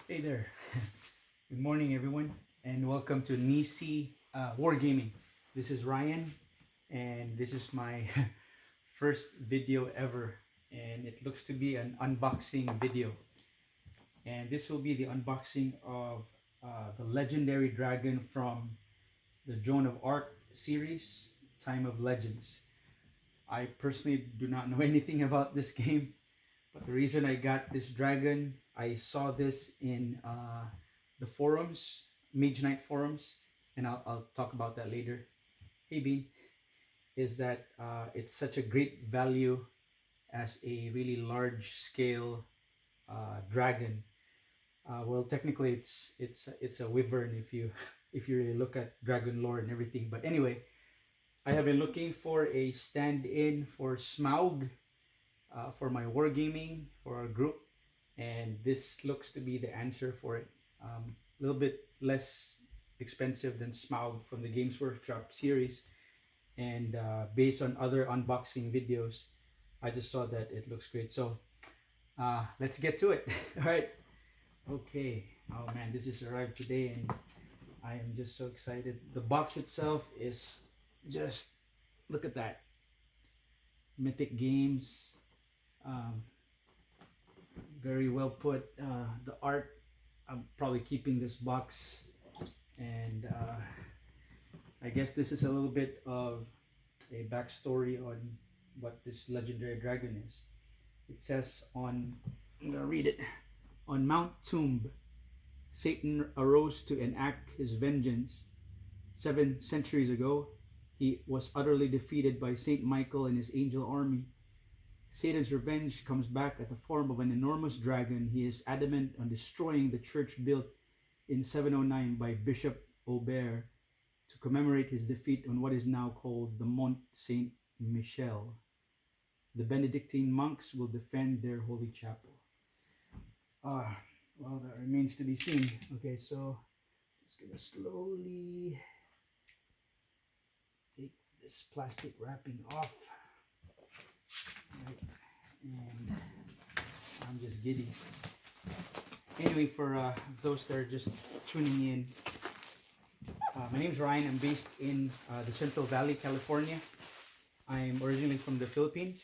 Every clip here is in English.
Hey there. Good morning, everyone, and welcome to Nisi Wargaming. This is Ryan, and this is my first video ever, and it looks to be an unboxing video. And this will be the unboxing of the legendary dragon from the Joan of Arc series, Time of Legends. I personally do not know anything about this game, but the reason I got this dragon, I saw this in the forums, Mage Knight forums, and I'll talk about that later. Hey Bean, is that it's such a great value as a really large scale dragon. Well, technically, it's a wyvern if you if you really look at dragon lore and everything. But anyway, I have been looking for a stand-in for Smaug for my wargaming for our group, and this looks to be the answer for it. A little bit less expensive than Smaug from the Games Workshop series, and based on other unboxing videos, I just saw that it looks great. So let's get to it. All right. Okay. Oh man, this just arrived today, and I am just so excited. The box itself is just look at that. Mythic Games. Um, very well put. The art, I'm probably keeping this box, and I guess this is a little bit of a backstory on what this legendary dragon is. It says on, I'm gonna read it. On Mount Tomb, Satan arose to enact his vengeance. 7 centuries ago, he was utterly defeated by Saint Michael and his angel army. Satan's revenge comes back at the form of an enormous dragon. He is adamant on destroying the church built in 709 by Bishop Aubert to commemorate his defeat on what is now called the Mont Saint Michel. The Benedictine monks will defend their holy chapel. Ah, well, that remains to be seen. Okay, so just gonna slowly take this plastic wrapping off. Right, and I'm just giddy. Anyway, for those that are just tuning in, my name is Ryan. I'm based in the Central Valley, California. I'm originally from the Philippines.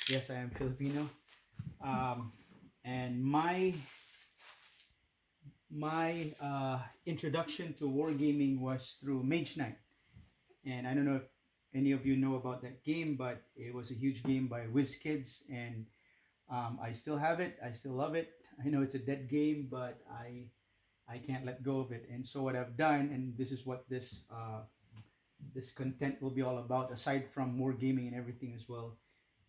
Yes, I am Filipino. And my introduction to wargaming was through Mage Knight. And I don't know if any of you know about that game, but it was a huge game by WizKids, and I still have it. I still love it. I know it's a dead game, but I can't let go of it. And so what I've done, and this is what this content will be all about, aside from wargaming and everything as well,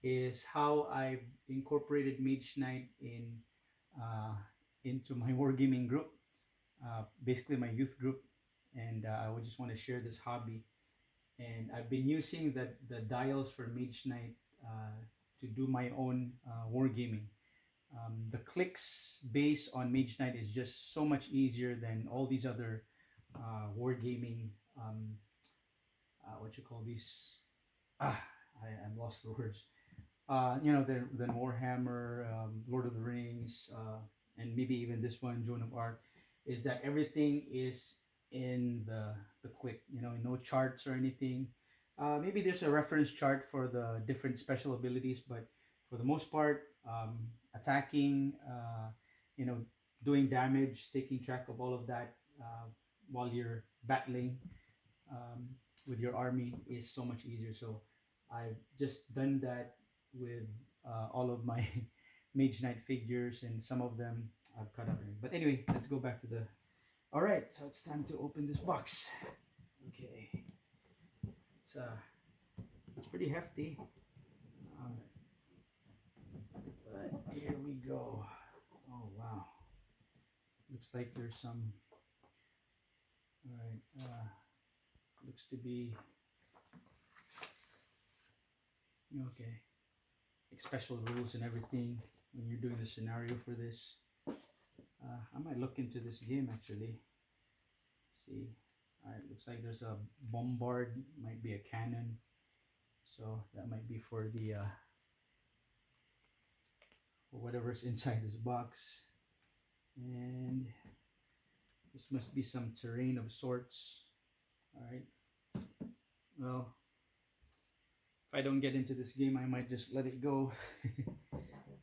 is how I've incorporated Mage Knight uh, into my wargaming group, basically my youth group, and I would just want to share this hobby. And I've been using the dials for Mage Knight to do my own wargaming. The clicks based on Mage Knight is just so much easier than all these other wargaming. What you call these? Ah, I'm lost for words. Than Warhammer, Lord of the Rings, and maybe even this one, Joan of Arc, is that everything is in the click. No charts or anything. Maybe there's a reference chart for the different special abilities, but for the most part, attacking, doing damage, taking track of all of that while you're battling um, with your army is so much easier. So I've just done that with all of my Mage Knight figures, and some of them I've cut out. But anyway, let's go back to the. All right, so it's time to open this box. Okay, it's uh, it's pretty hefty. But here we go. Oh wow, looks like there's some. All right, looks to be okay. Like special rules and everything when you're doing the scenario for this. I might look into this game actually. Let's see. All right, looks like there's a bombard, might be a cannon, so that might be for the for whatever's inside this box. And this must be some terrain of sorts. All right. Well, if I don't get into this game, I might just let it go.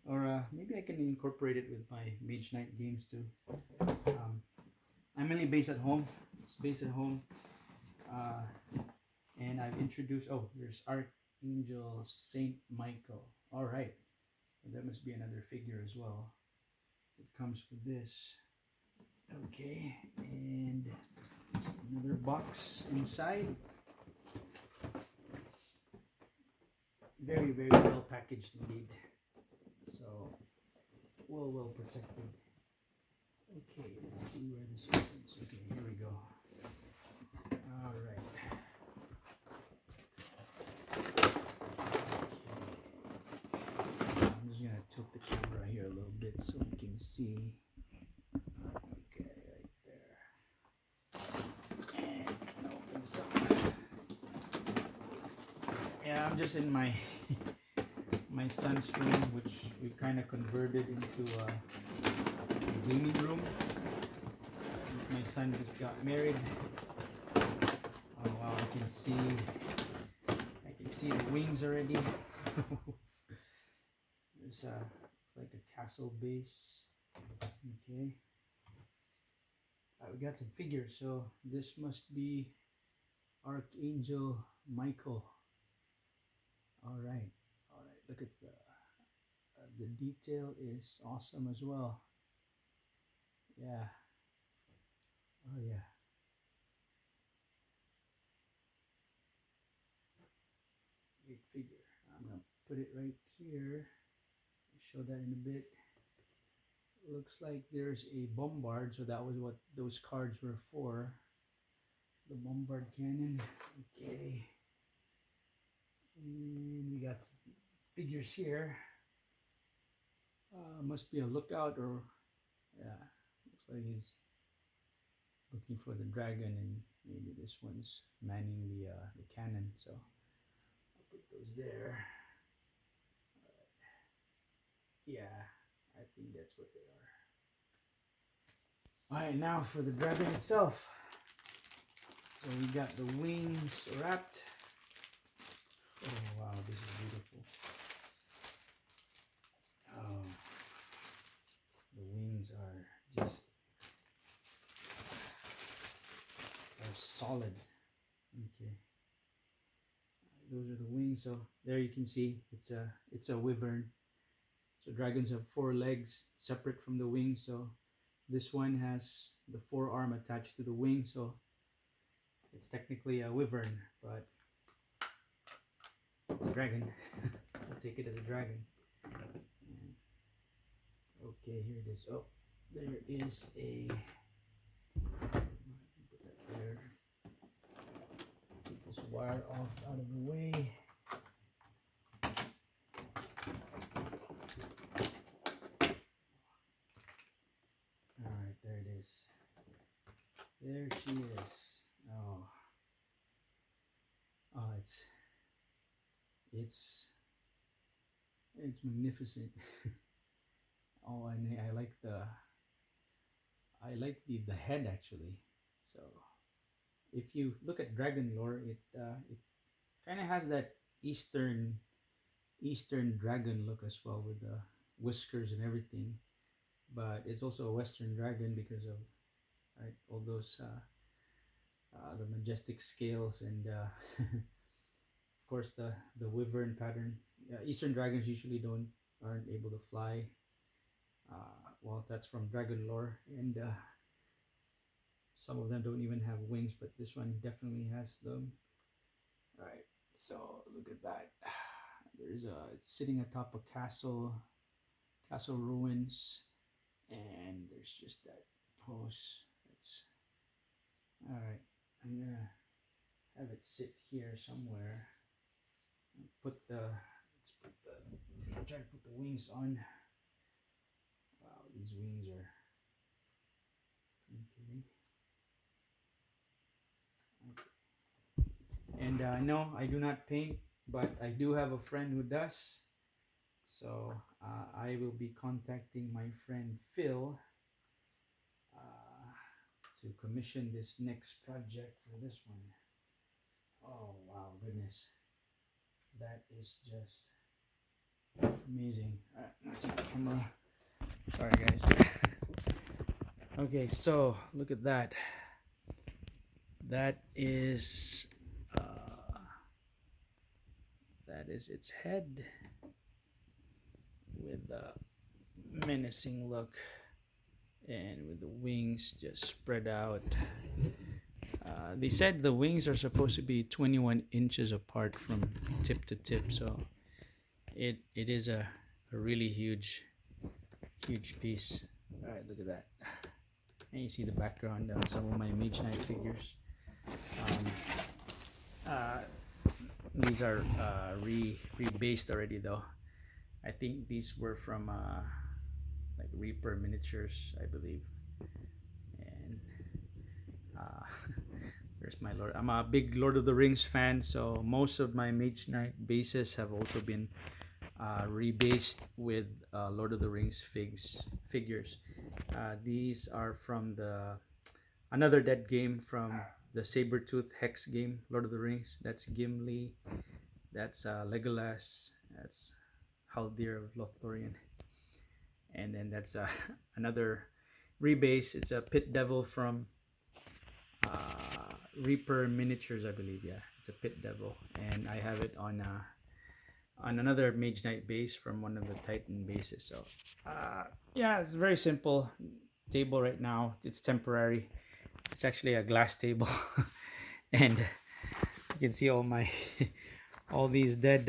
Or maybe I can incorporate it with my Mage Knight games too. I'm mainly based at home. It's based at home. And I've introduced, oh, there's Archangel Saint Michael. All right. That must be another figure as well. It comes with this. Okay. And another box inside. Very, very well packaged indeed. So, well protected. Okay, let's see where this opens. Okay, here we go. All right. Okay. I'm just gonna tilt the camera here a little bit so we can see. Okay, right there. And open this up. Yeah, I'm just in my my son's room, which we kind of converted into a gaming room since my son just got married. Oh wow, I can see the wings already. There's it's like a castle base. Okay, we got some figures. So this must be Archangel Michael. All right. Look at the detail is awesome as well. Yeah. Oh yeah. Great figure. I'm gonna put it right here. I'll show that in a bit. Looks like there's a bombard, so that was what those cards were for. The bombard cannon. Okay. And we got some figures here. Must be a lookout, or yeah, looks like he's looking for the dragon, and maybe this one's manning the cannon. So I'll put those there. Yeah, I think that's what they are. All right, now for the dragon itself. So we got the wings wrapped. Oh wow, this is beautiful. Oh, the wings are just solid. Okay, those are the wings. So there you can see it's a wyvern. So dragons have 4 legs separate from the wings. So this one has the forearm attached to the wing. So it's technically a wyvern, but it's a dragon. I'll take it as a dragon. Okay, here it is. Oh, there is a. Put that there. Take this wire off out of the way. All right, there it is. There she is. Oh, it's magnificent. Oh, and I like the head actually. So if you look at dragon lore, it kind of has that eastern dragon look as well, with the whiskers and everything. But it's also a western dragon because of all those the majestic scales and of course the wyvern pattern. Eastern dragons usually aren't able to fly. Well, that's from dragon lore, and some of them don't even have wings, but this one definitely has them. All right, so look at that. It's sitting atop a castle ruins, and there's just that pose. It's all right. I'm gonna have it sit here somewhere. Try to put the wings on. Wow, these wings are okay. And no, I do not paint, but I do have a friend who does. So I will be contacting my friend Phil to commission this next project for this one. Oh wow, goodness, that is just amazing. Let's take the camera. Sorry guys. Okay, so look at that. That is its head with a menacing look and with the wings just spread out. They said the wings are supposed to be 21 inches apart from tip to tip, so it is a really huge piece. All right, look at that. And you see the background of some of my Mage Knight figures. These are rebased already though. I think these were from like Reaper miniatures, I believe. And there's my Lord. I'm a big Lord of the Rings fan, so most of my Mage Knight bases have also been rebased with Lord of the Rings figures. These are from the another dead game from the Sabertooth Hex game, Lord of the Rings. That's Gimli, that's Legolas, that's Haldir of Lothlorien, and then that's another rebase. It's a Pit Devil from Reaper miniatures, I believe. Yeah, it's a Pit Devil, and I have it on another Mage Knight base from one of the Titan bases. So yeah, it's very simple table right now. It's temporary. It's actually a glass table and you can see all my all these dead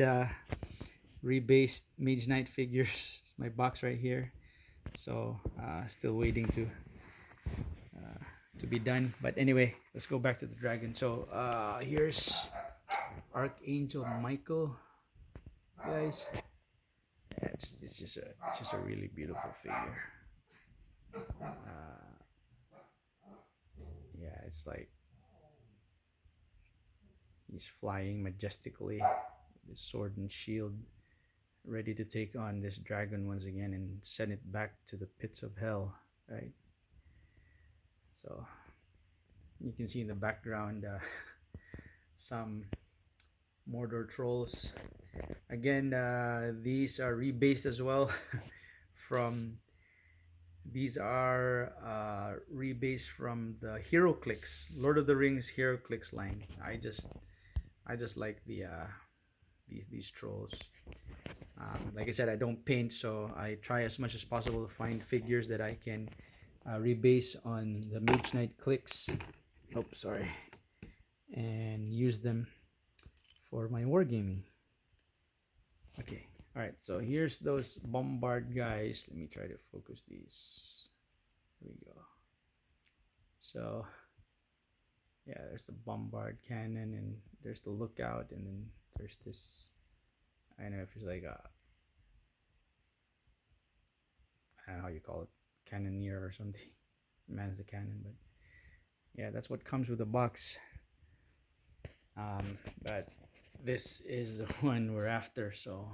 rebased Mage Knight figures. It's my box right here, so still waiting to be done. But anyway, let's go back to the dragon. So here's Archangel Michael, guys. Yeah, it's just a really beautiful figure. Yeah, it's like he's flying majestically with his sword and shield, ready to take on this dragon once again and send it back to the pits of hell, right? So you can see in the background some Mordor trolls. Again, these are rebased as well from these are rebased from the Hero Clix, Lord of the Rings Hero Clix line. I just like the these trolls. Like I said, I don't paint, so I try as much as possible to find figures that I can rebase on the Mage Knight Clix. Oops, sorry, and use them for my wargaming. Okay, all right. So here's those bombard guys. Let me try to focus these. Here we go. So yeah, there's the bombard cannon, and there's the lookout, and then there's this. I don't know if it's like a, I don't know how you call it, cannoneer or something. Mans the cannon, but yeah, that's what comes with the box. But this is the one we're after. So,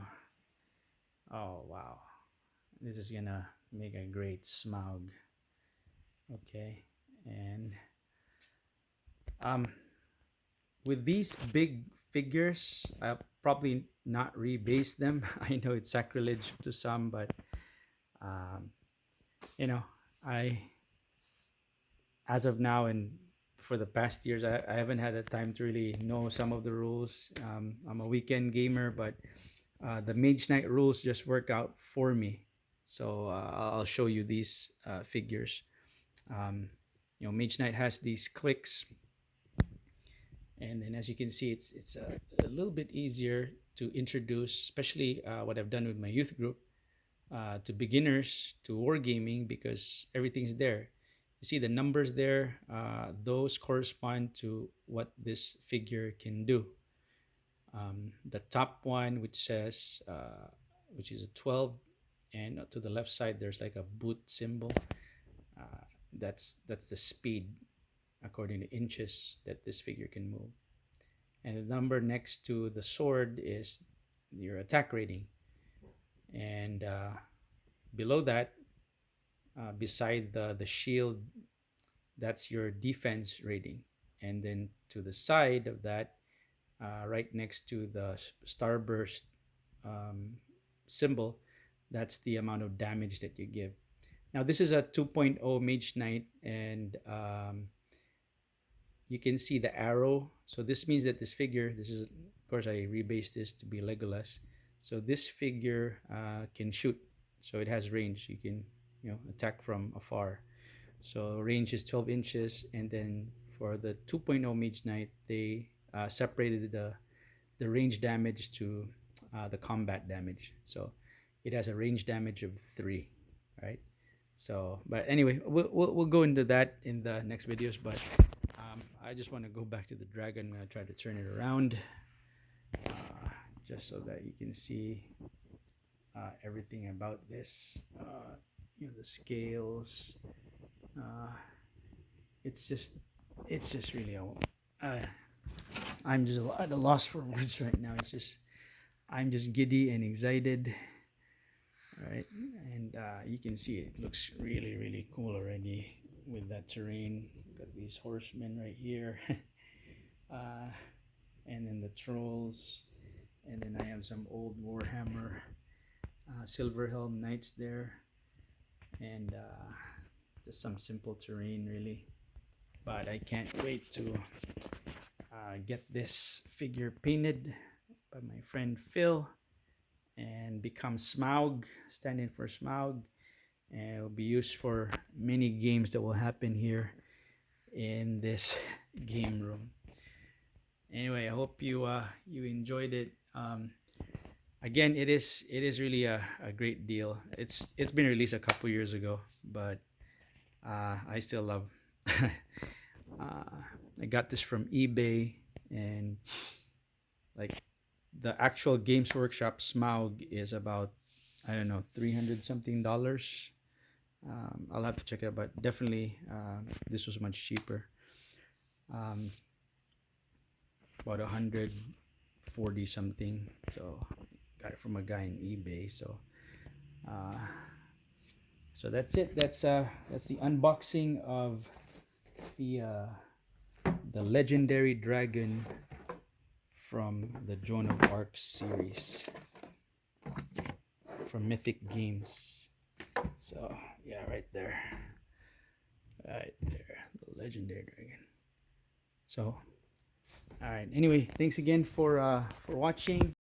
oh wow, this is gonna make a great Smaug. Okay, and with these big figures, I'll probably not rebase them. I know it's sacrilege to some, but you know, as of now and for the past years, I haven't had the time to really know some of the rules. I'm a weekend gamer, but the Mage Knight rules just work out for me. So I'll show you these figures. You know, Mage Knight has these clix, and then as you can see, it's a little bit easier to introduce, especially what I've done with my youth group, to beginners, to wargaming, because everything's there. You see the numbers there, those correspond to what this figure can do. The top one, which says, which is a 12, and to the left side, there's like a boot symbol. That's the speed according to inches that this figure can move. And the number next to the sword is your attack rating. And below that, beside the shield that's your defense rating. And then to the side of that, right next to the starburst um, symbol, that's the amount of damage that you give. Now this is a 2.0 Mage Knight, and you can see the arrow. So this means that this figure, this is, of course, I rebased this to be Legolas. So this figure can shoot. So it has range. You can, attack from afar. So range is 12 inches. And then for the 2.0 Mage Knight, they separated the range damage to the combat damage. So it has a range damage of 3, right? So, but anyway, we'll go into that in the next videos. But I just want to go back to the dragon. I'm going to try to turn it around just so that you can see everything about this. The scales. It's just really I'm just at a loss for words right now. I'm just giddy and excited. Right, and you can see it looks really cool already with that terrain. Got these horsemen right here, and then the trolls, and then I have some old Warhammer silver helm knights there, and just some simple terrain really. But I can't wait to get this figure painted by my friend Phil and become Smaug, stand in for Smaug, and it'll be used for many games that will happen here in this game room. Anyway, I hope you enjoyed it. Again, it is really a great deal. It's been released a couple years ago, but I still love. I got this from eBay, and like the actual Games Workshop Smaug is about, I don't know, $300 something. I'll have to check it out, but definitely this was much cheaper. About 140 something. So got it from a guy in eBay. So so that's it. That's the unboxing of the legendary dragon from the Joan of Arc series from Mythic Games. So yeah, right there, the legendary dragon. So all right, anyway, thanks again for watching.